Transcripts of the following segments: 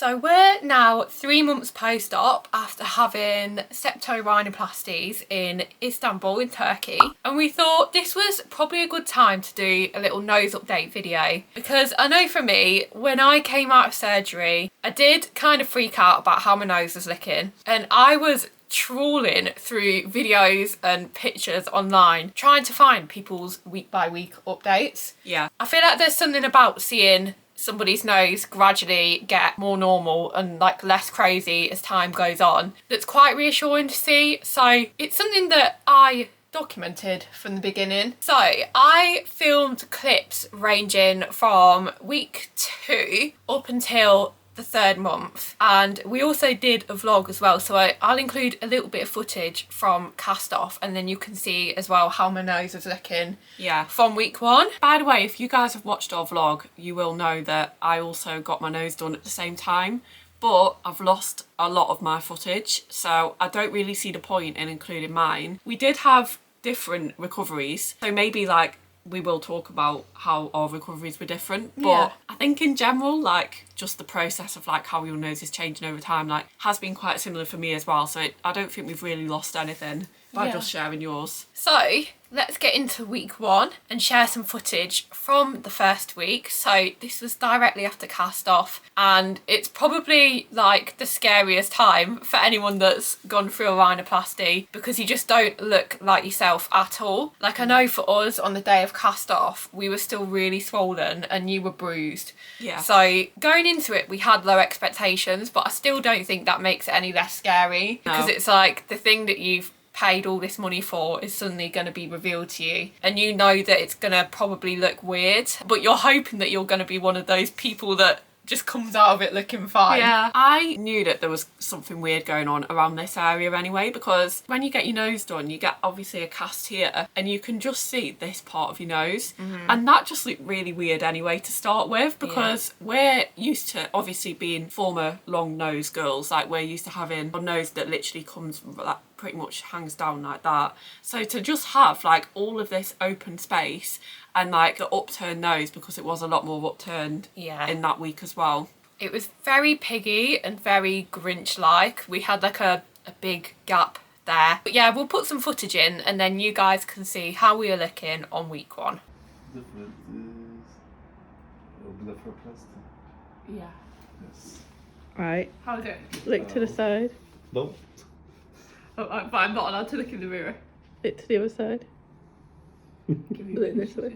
So we're now 3 months post-op after having septorhinoplasties in Istanbul in Turkey, and we thought this was probably a good time to do a little nose update video, because I know for me, when I came out of surgery, I did kind of freak out about how my nose was looking, and I was trawling through videos and pictures online trying to find people's week by week updates. Yeah. I feel like there's something about seeing somebody's nose gradually get more normal and like less crazy as time goes on that's quite reassuring to see. So it's something that I documented from the beginning. So I filmed clips ranging from week 2 up until the 3rd month, and we also did a vlog as well, so I'll include a little bit of footage from cast off, and then you can see as well how my nose is looking from week 1. By the way, if you guys have watched our vlog, you will know that I also got my nose done at the same time, but I've lost a lot of my footage, so I don't really see the point in including mine. We did have different recoveries, so maybe like we will talk about how our recoveries were different, but I think in general, like just the process of like how your nose is changing over time like has been quite similar for me as well, so I don't think we've really lost anything by just sharing yours. So let's get into week 1 and share some footage from the first week. So this was directly after cast off, and it's probably like the scariest time for anyone that's gone through a rhinoplasty, because you just don't look like yourself at all. Like, I know for us on the day of cast off we were still really swollen and you were bruised. So going into it we had low expectations, but I still don't think that makes it any less scary, because it's like the thing that you've paid all this money for is suddenly going to be revealed to you, and you know that it's going to probably look weird, but you're hoping that you're going to be one of those people that just comes out of it looking fine. Yeah, I knew that there was something weird going on around this area anyway, because when you get your nose done you get obviously a cast here and you can just see this part of your nose, and that just looked really weird anyway to start with, because we're used to obviously being former long nose girls, like we're used to having a nose that literally comes like pretty much hangs down like that. So to just have like all of this open space and like the upturned nose, because it was a lot more upturned in that week as well. It was very piggy and very Grinch-like. We had like a big gap there. But yeah, we'll put some footage in and then you guys can see how we are looking on week 1. Different is blepharoplasty. Yeah. Yes. Right. How is it? Look to the side. No. Oh, but I'm not allowed to look in the mirror. Look to the other side. Give me Look this way.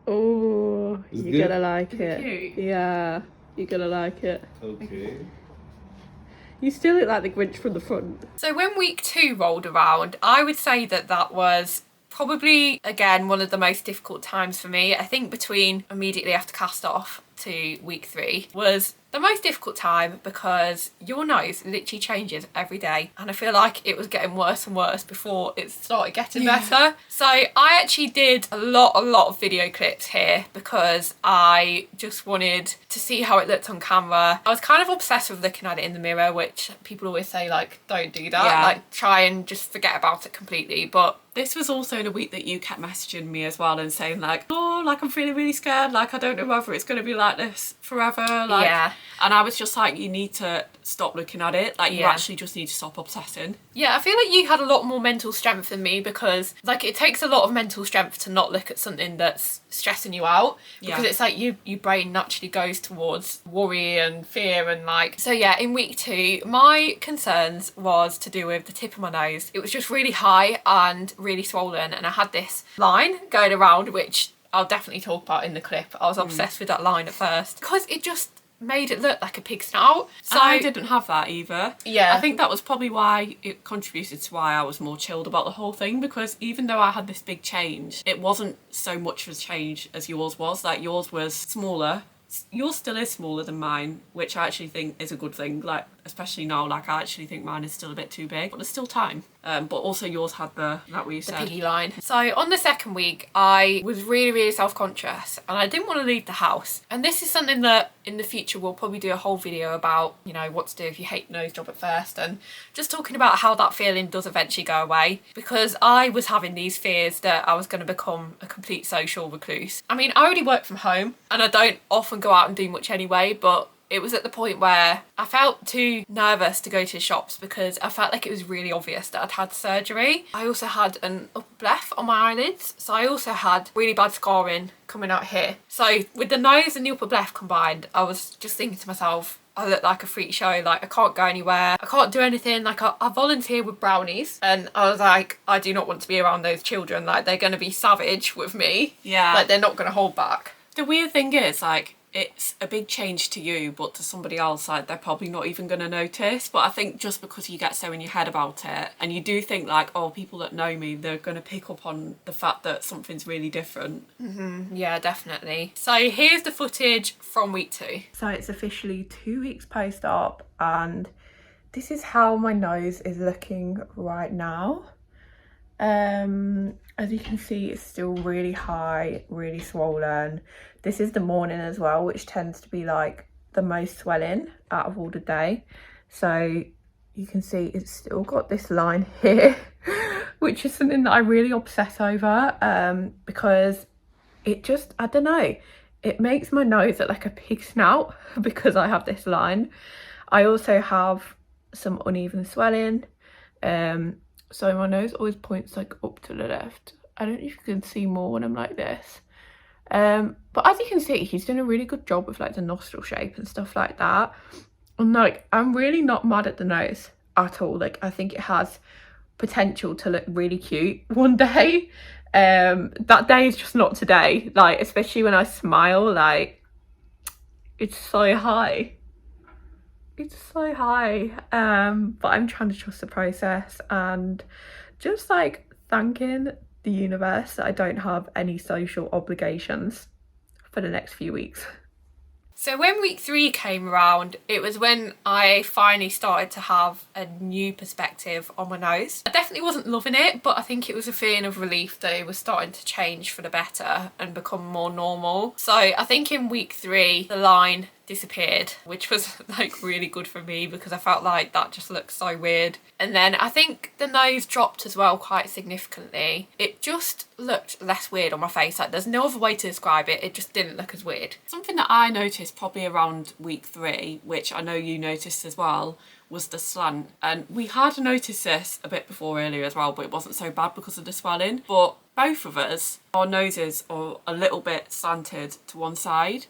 Oh, Is it you're good? gonna like Is it. it cute? Yeah, you're gonna like it. Okay. You still look like the Grinch from the front. So when week 2 rolled around, I would say that that was probably, again, one of the most difficult times for me. I think between immediately after cast off to week 3 was the most difficult time, because your nose literally changes every day, and I feel like it was getting worse and worse before it started getting better. So I actually did a lot of video clips here because I just wanted to see how it looked on camera. I was kind of obsessed with looking at it in the mirror, which people always say like don't do that, like try and just forget about it completely. But this was also in a week that you kept messaging me as well and saying like, oh, like I'm feeling really scared, like I don't know whether it's going to be like this forever, like and I was just like, you need to stop looking at it, like you actually just need to stop obsessing. Yeah, I feel like you had a lot more mental strength than me, because like it takes a lot of mental strength to not look at something that's stressing you out, because it's like your brain naturally goes towards worry and fear and like. So yeah, in week 2 my concerns was to do with the tip of my nose. It was just really high and really swollen, and I had this line going around, which I'll definitely talk about in the clip. I was obsessed with that line at first because it just made it look like a pig snout. So and I didn't have that either. Yeah. I think that was probably why it contributed to why I was more chilled about the whole thing, because even though I had this big change, it wasn't so much of a change as yours was. Like yours was smaller. Yours still is smaller than mine, which I actually think is a good thing, like especially now, like I actually think mine is still a bit too big, but there's still time. But also yours had the, like what you said, piggy line. So on the 2nd week I was really self-conscious and I didn't want to leave the house, and this is something that in the future we'll probably do a whole video about, you know, what to do if you hate your nose job at first, and just talking about how that feeling does eventually go away, because I was having these fears that I was going to become a complete social recluse. I mean, I already work from home and I don't often go out and do much anyway, but it was at the point where I felt too nervous to go to the shops because I felt like it was really obvious that I'd had surgery. I also had an upper cleft on my eyelids, so I also had really bad scarring coming out here. So with the nose and the upper cleft combined, I was just thinking to myself, I look like a freak show, like I can't go anywhere, I can't do anything. Like I volunteer with brownies, and I was like, I do not want to be around those children. Like they're going to be savage with me. Yeah. Like they're not going to hold back. The weird thing is, like, it's a big change to you, but to somebody else, like, they're probably not even going to notice. But I think just because you get so in your head about it, and you do think like, oh, people that know me, they're going to pick up on the fact that something's really different. Yeah, definitely. So here's the footage from week 2. So it's officially 2 weeks post-op, and this is how my nose is looking right now. As you can see, it's still really high, really swollen. This is the morning as well, which tends to be like the most swelling out of all the day. So you can see it's still got this line here, which is something that I really obsess over, because it just, I don't know, it makes my nose look like a pig snout because I have this line. I also have some uneven swelling, so my nose always points like up to the left. I don't know if you can see more when I'm like this. But as you can see, he's done a really good job with like the nostril shape and stuff like that. And like, I'm really not mad at the nose at all. Like, I think it has potential to look really cute one day. That day is just not today. Like, especially when I smile, like, it's so high. It's so high. But I'm trying to trust the process and just like thanking the universe that I don't have any social obligations for the next few weeks. So when week 3 came around, it was when I finally started to have a new perspective on my nose. I definitely wasn't loving it, but I think it was a feeling of relief that it was starting to change for the better and become more normal. So I think in week 3, the line disappeared, which was like really good for me because I felt like that just looked so weird. And then I think the nose dropped as well quite significantly. It just looked less weird on my face. Like, there's no other way to describe it. It just didn't look as weird. Something that I noticed probably around week 3, which I know you noticed as well, was the slant. And we had noticed this a bit before earlier as well, but it wasn't so bad because of the swelling. But both of us, our noses are a little bit slanted to one side.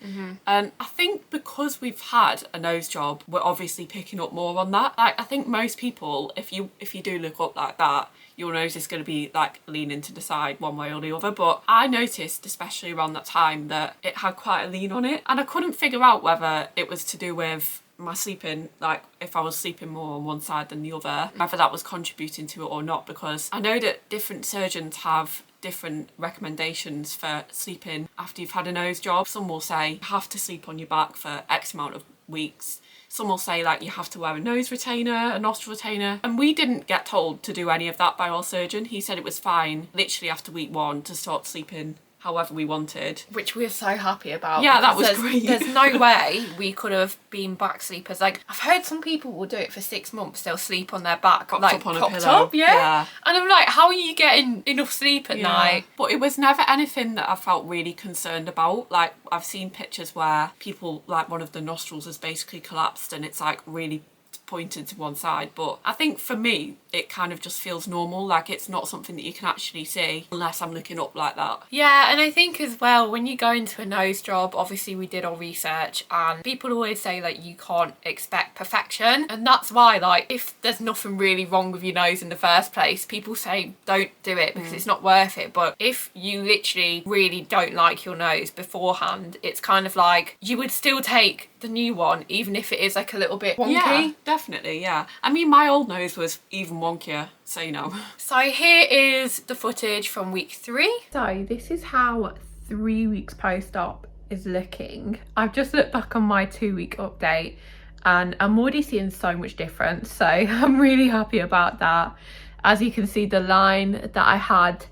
And I think because we've had a nose job, we're obviously picking up more on that. Like, I think most people, if you do look up like that, your nose is going to be like leaning to the side one way or the other. But I noticed, especially around that time, that it had quite a lean on it. And I couldn't figure out whether it was to do with my sleeping, like if I was sleeping more on one side than the other, whether that was contributing to it or not, because I know that different surgeons have different recommendations for sleeping after you've had a nose job. Some will say you have to sleep on your back for X amount of weeks. Some will say like you have to wear a nose retainer, a nostril retainer. And we didn't get told to do any of that by our surgeon. He said it was fine literally after week 1 to start sleeping however we wanted. Which we're so happy about. Yeah, that was great. There's no way we could have been back sleepers. Like, I've heard some people will do it for 6 months. They'll sleep on their back, Propped like up on a propped pillow. up, yeah. And I'm like, how are you getting enough sleep at night? But it was never anything that I felt really concerned about. Like, I've seen pictures where people, like, one of the nostrils has basically collapsed and it's like really pointed to one side. But I think for me, it kind of just feels normal. Like, it's not something that you can actually see unless I'm looking up like that. Yeah, and I think as well, when you go into a nose job, obviously we did our research and people always say like you can't expect perfection, and that's why, like, if there's nothing really wrong with your nose in the first place, people say don't do it because it's not worth it. But if you literally really don't like your nose beforehand, it's kind of like you would still take the new one even if it is like a little bit wonky. Yeah, definitely, yeah. I mean, my old nose was even wonkier, so you know. So here is the footage from week 3. So this is how 3 weeks post-op is looking. I've just looked back on my 2-week update and I'm already seeing so much difference, so I'm really happy about that. As you can see, the line that I had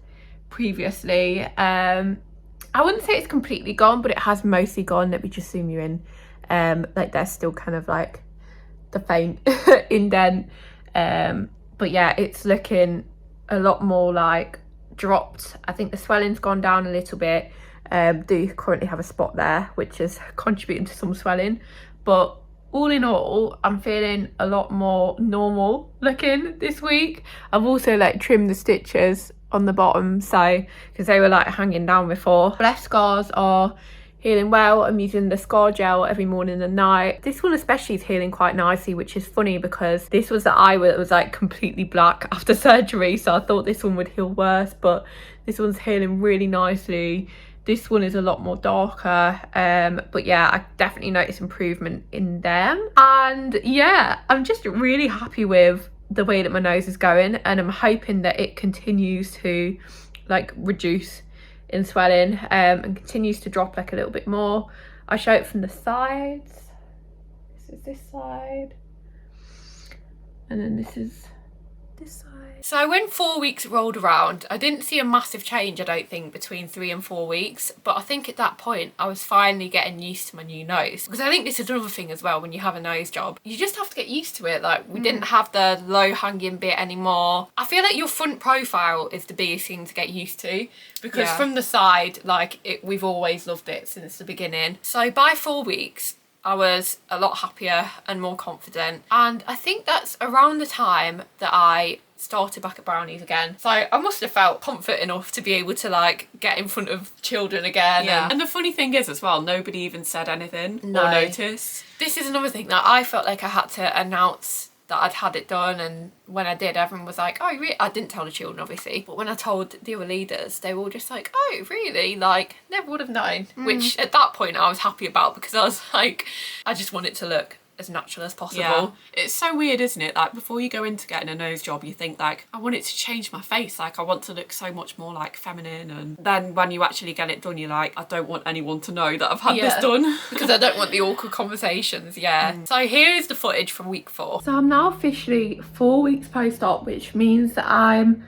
previously, I wouldn't say it's completely gone, but it has mostly gone. Let me just zoom you in. Like, there's still kind of like the faint indent, but yeah, it's looking a lot more like dropped. I think the swelling's gone down a little bit. Do currently have a spot there which is contributing to some swelling, but all in all, I'm feeling a lot more normal looking this week. I've also like trimmed the stitches on the bottom, so because they were like hanging down before. Left scars are healing well. I'm using the scar gel every morning and night. This one especially is healing quite nicely, which is funny because this was the eye that was like completely black after surgery, so I thought this one would heal worse, but this one's healing really nicely. This one is a lot more darker, but yeah, I definitely noticed improvement in them. And yeah, I'm just really happy with the way that my nose is going, and I'm hoping that it continues to like reduce in swelling and continues to drop like a little bit more. I show it from the sides. This is this side, and then this is this side. So when 4 weeks rolled around, I didn't see a massive change, I don't think, between 3 and 4 weeks. But I think at that point, I was finally getting used to my new nose. Because I think this is another thing as well, when you have a nose job, you just have to get used to it. Like, we didn't have the low hanging bit anymore. I feel like your front profile is the biggest thing to get used to. Because from the side, like, we've always loved it since the beginning. So by 4 weeks, I was a lot happier and more confident. And I think that's around the time that I started back at Brownies again. So I must have felt confident enough to be able to like get in front of children again. Yeah. And the funny thing is as well, nobody even said anything or noticed. This is another thing that I felt like I had to announce that I'd had it done, and when I did, everyone was like, oh, really? I didn't tell the children, obviously, but when I told the other leaders, they were all just like, oh, really? Like, never would have known. Which at that point I was happy about, because I was like, I just want it to look as natural as possible. Yeah. It's so weird, isn't it? Like, before you go into getting a nose job, you think like, I want it to change my face, like I want to look so much more like feminine, and then when you actually get it done, you're like, I don't want anyone to know that I've had this done. Because I don't want the awkward conversations. So here is the footage from week 4. So I'm now officially 4 weeks post-op, which means that I'm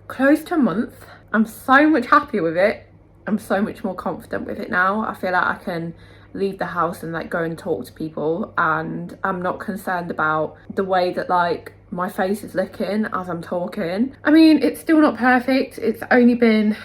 close to a month. I'm so much happier with it. I'm so much more confident with it now. I feel like I can leave the house and like go and talk to people, and I'm not concerned about the way that like my face is looking as I'm talking. I mean, it's still not perfect. It's only been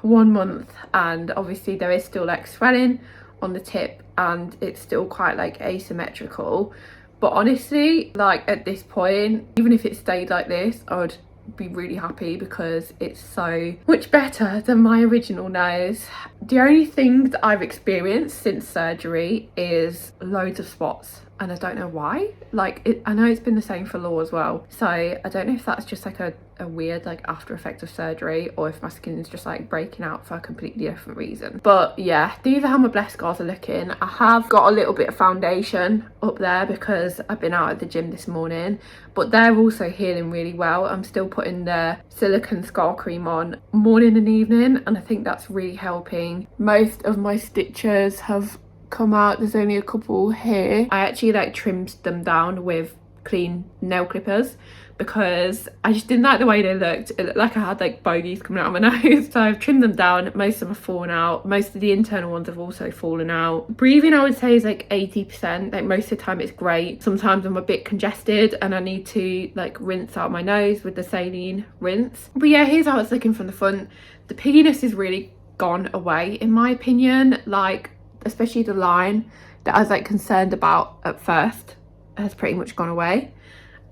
1 month, and obviously there is still like swelling on the tip, and it's still quite like asymmetrical. But honestly, like at this point, even if it stayed like this, I would be really happy, because it's so much better than my original nose. The only thing that I've experienced since surgery is loads of spots, and I don't know why. Like, I know it's been the same for Law as well, so I don't know if that's just like a weird like after effect of surgery, or if my skin is just like breaking out for a completely different reason. But yeah, these are how my blessed scars are looking. I have got a little bit of foundation up there because I've been out at the gym this morning, but they're also healing really well. I'm still putting the silicone scar cream on morning and evening, and I think that's really helping. Most of my stitches have come out. There's only a couple here. I actually like trimmed them down with clean nail clippers because I just didn't like the way they looked. It looked like I had like bogies coming out of my nose. So I've trimmed them down. Most of them have fallen out. Most of the internal ones have also fallen out. Breathing, I would say, is like 80%. Like most of the time it's great. Sometimes I'm a bit congested and I need to like rinse out my nose with the saline rinse. But yeah, here's how it's looking from the front. The pigginess is really gone away in my opinion. Like, especially the line that I was like concerned about at first has pretty much gone away.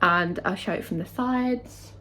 And I'll show it from the sides.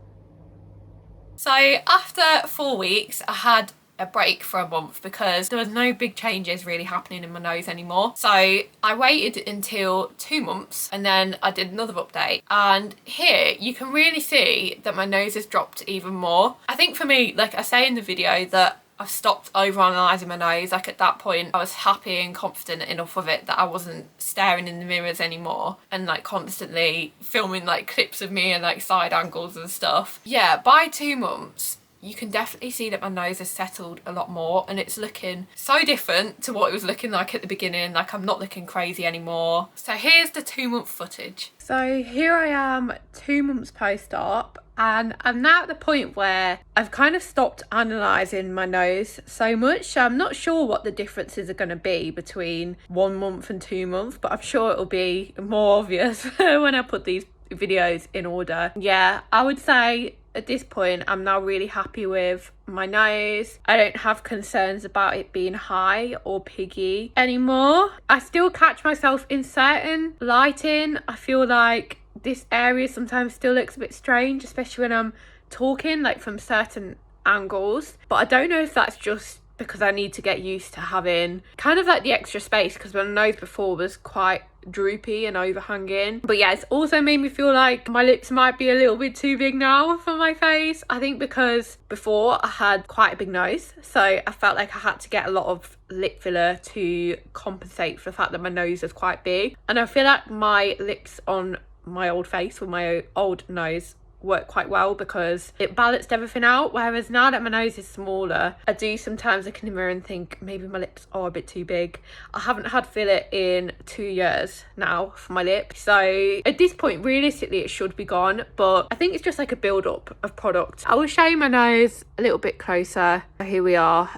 So after 4 weeks, I had a break for a month because there was no big changes really happening in my nose anymore. So I waited until 2 months and then I did another update. And here you can really see that my nose has dropped even more. I think for me, like I say in the video, that I've stopped overanalyzing my nose. Like at that point, I was happy and confident enough of it that I wasn't staring in the mirrors anymore and like constantly filming like clips of me and like side angles and stuff. Yeah, by 2 months, you can definitely see that my nose has settled a lot more and it's looking so different to what it was looking like at the beginning. Like I'm not looking crazy anymore. So here's the 2 month footage. So here I am 2 months post-op, and I'm now at the point where I've kind of stopped analysing my nose so much. So I'm not sure what the differences are going to be between 1 month and 2 months, but I'm sure it'll be more obvious when I put these videos in order. Yeah, I would say at this point, I'm now really happy with my nose. I don't have concerns about it being high or piggy anymore. I still catch myself in certain lighting. I feel like this area sometimes still looks a bit strange, especially when I'm talking, like from certain angles. But I don't know if that's just because I need to get used to having kind of like the extra space, because my nose before was quite droopy and overhanging. But yeah, it's also made me feel like my lips might be a little bit too big now for my face. I think because before I had quite a big nose, so I felt like I had to get a lot of lip filler to compensate for the fact that my nose was quite big. And I feel like my lips on my old face with my old nose work quite well because it balanced everything out, whereas now that my nose is smaller, I do sometimes look in the mirror and think maybe my lips are a bit too big. I haven't had filler in 2 years now for my lips, so at this point realistically it should be gone, but I think it's just like a build up of product. I will show you my nose a little bit closer. Here we are.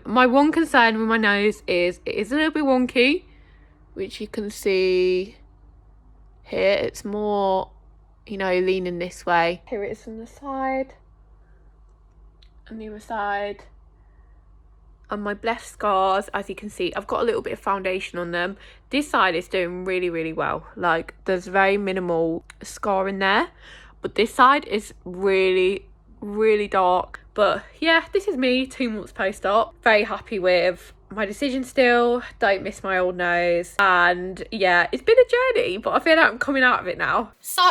My one concern with my nose is it is a little bit wonky, which you can see here. It's more, you know, leaning this way. Here it is from the side, and the other side. And my blessed scars, as you can see, I've got a little bit of foundation on them. This side is doing really, really well. Like, there's very minimal scar in there, but this side is really, really dark. But yeah, this is me 2 months post-op. Very happy with my decision still. Don't miss my old nose. And yeah, it's been a journey, but I feel like I'm coming out of it now. So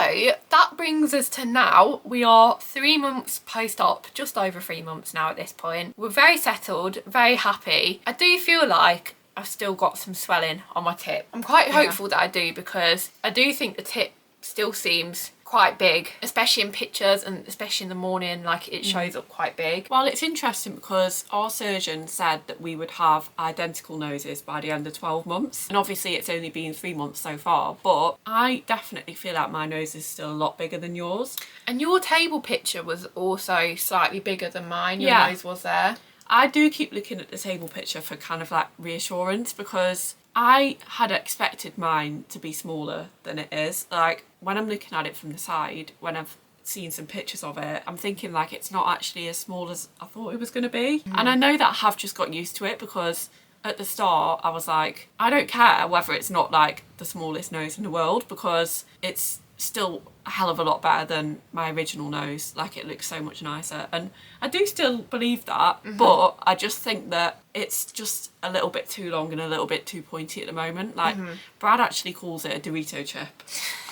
that brings us to now. We are 3 months post-op, just over 3 months now at this point. We're very settled, very happy. I do feel like I've still got some swelling on my tip. I'm quite hopeful that I do, because I do think the tip still seems quite big, especially in pictures and especially in the morning, like it shows up quite big. Well, it's interesting because our surgeon said that we would have identical noses by the end of 12 months. And obviously it's only been 3 months so far, but I definitely feel like my nose is still a lot bigger than yours. And your table picture was also slightly bigger than mine. Your nose was there. I do keep looking at the table picture for kind of like reassurance, because I had expected mine to be smaller than it is. Like, when I'm looking at it from the side, when I've seen some pictures of it, I'm thinking like it's not actually as small as I thought it was going to be. And I know that I have just got used to it, because at the start I was like, I don't care whether it's not like the smallest nose in the world, because it's still a hell of a lot better than my original nose. Like, it looks so much nicer, and I do still believe that, but I just think that it's just a little bit too long and a little bit too pointy at the moment. Like, Brad actually calls it a Dorito chip,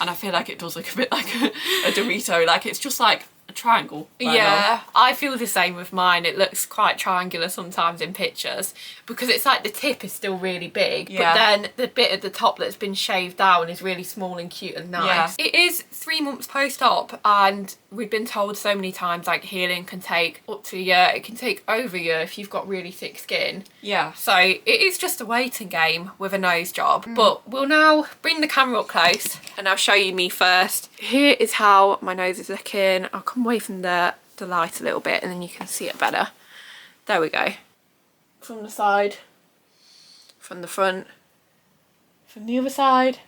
and I feel like it does look a bit like a Dorito. Like, it's just like a triangle. Yeah, I feel the same with mine. It looks quite triangular sometimes in pictures, because it's like the tip is still really big, but then the bit at the top that's been shaved down is really small and cute and nice. It is 3 months post-op, and we've been told so many times like healing can take up to a year. It can take over a year if you've got really thick skin. So it is just a waiting game with a nose job. But we'll now bring the camera up close and I'll show you me first. Here is how my nose is looking. I'll come away from the light a little bit and then you can see it better. There we go. From the side, from the front, from the other side.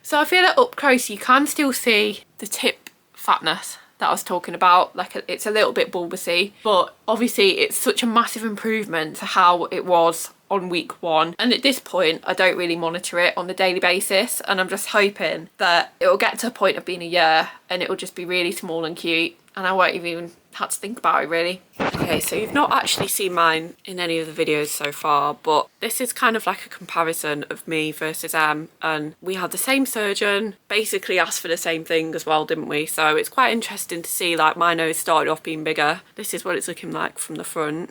So I feel that up close you can still see the tip fatness that I was talking about. Like, it's a little bit bulbousy, but obviously it's such a massive improvement to how it was on week 1, and at this point I don't really monitor it on a daily basis, and I'm just hoping that it will get to a point of being a year and it will just be really small and cute, and I won't even have to think about it really. Okay, so you've not actually seen mine in any of the videos so far, but this is kind of like a comparison of me versus Em, and we had the same surgeon, basically asked for the same thing as well, didn't we? So it's quite interesting to see, like, my nose started off being bigger. This is what it's looking like from the front.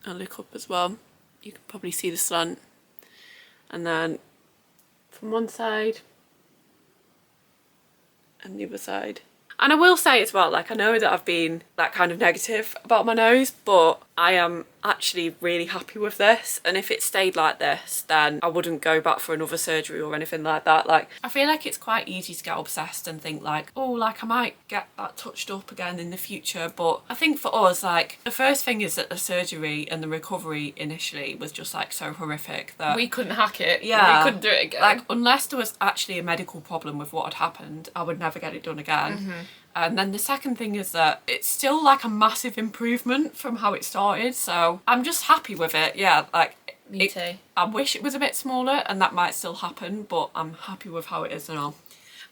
I'll look up as well. You can probably see the slant. And then from one side and the other side. And I will say as well, like, I know that I've been that kind of negative about my nose, but I am actually really happy with this, and if it stayed like this then I wouldn't go back for another surgery or anything like that. Like, I feel like it's quite easy to get obsessed and think like, oh, like, I might get that touched up again in the future, but I think for us, like, the first thing is that the surgery and the recovery initially was just like so horrific that we couldn't hack it. We couldn't do it again. Like, unless there was actually a medical problem with what had happened, I would never get it done again. And then the second thing is that it's still like a massive improvement from how it started. So I'm just happy with it. Yeah, like Me too. I wish it was a bit smaller, and that might still happen, but I'm happy with how it is now.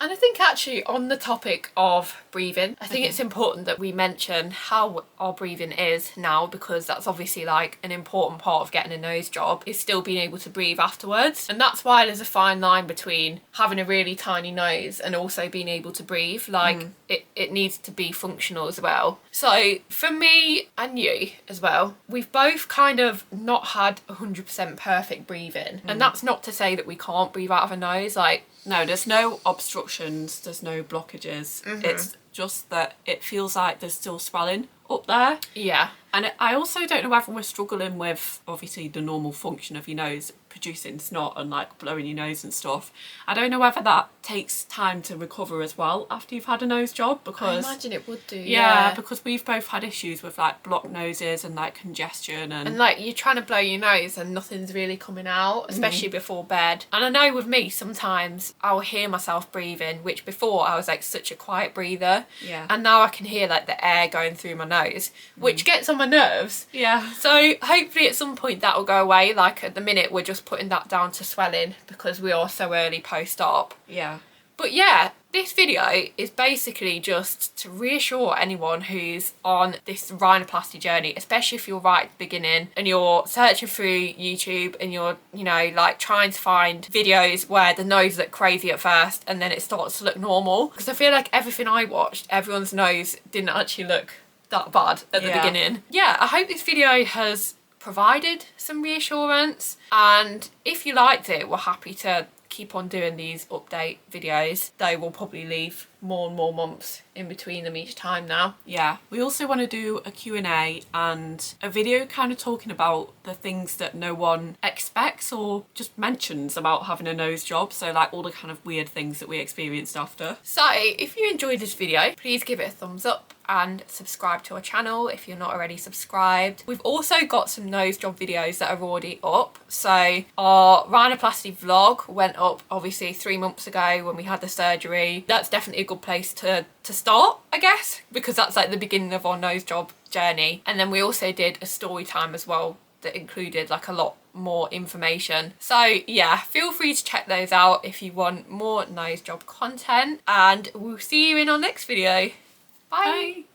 And I think actually on the topic of breathing, I think it's important that we mention how our breathing is now, because that's obviously like an important part of getting a nose job, is still being able to breathe afterwards. And that's why there's a fine line between having a really tiny nose and also being able to breathe. Like it needs to be functional as well. So for me and you as well, we've both kind of not had 100% perfect breathing. And that's not to say that we can't breathe out of a nose. Like, no, there's no obstructions, there's no blockages. It's just that it feels like there's still swelling up there. yeah. And I also don't know whether we're struggling with, obviously, the normal function of your nose, producing snot and like blowing your nose and stuff. I don't know whether that takes time to recover as well after you've had a nose job, I because imagine it would do. yeah, because we've both had issues with like blocked noses and like congestion And like you're trying to blow your nose and nothing's really coming out, especially before bed. And I know with me sometimes I'll hear myself breathing, which before I was like such a quiet breather. Yeah. And now I can hear like the air going through my nose, which gets on my nerves. yeah. So hopefully at some point that will go away. Like at the minute we're just putting that down to swelling because we are so early post-op. Yeah. But yeah, this video is basically just to reassure anyone who's on this rhinoplasty journey, especially if you're right at the beginning and you're searching through YouTube and you're, you know, like trying to find videos where the nose look crazy at first and then it starts to look normal. Because I feel like everything I watched, everyone's nose didn't actually look that bad at the beginning. Yeah, I hope this video has provided some reassurance, and if you liked it, we're happy to keep on doing these update videos, though we'll probably leave more and more months in between them each time now. Yeah, we also want to do a Q&A and a video kind of talking about the things that no one expects or just mentions about having a nose job, so like all the kind of weird things that we experienced after. So if you enjoyed this video, please give it a thumbs up and subscribe to our channel if you're not already subscribed. We've also got some nose job videos that are already up. So our rhinoplasty vlog went up obviously 3 months ago when we had the surgery. That's definitely a good place to start, I guess, because that's like the beginning of our nose job journey. And then we also did a story time as well that included like a lot more information. So yeah, feel free to check those out if you want more nose job content, and we'll see you in our next video. Bye.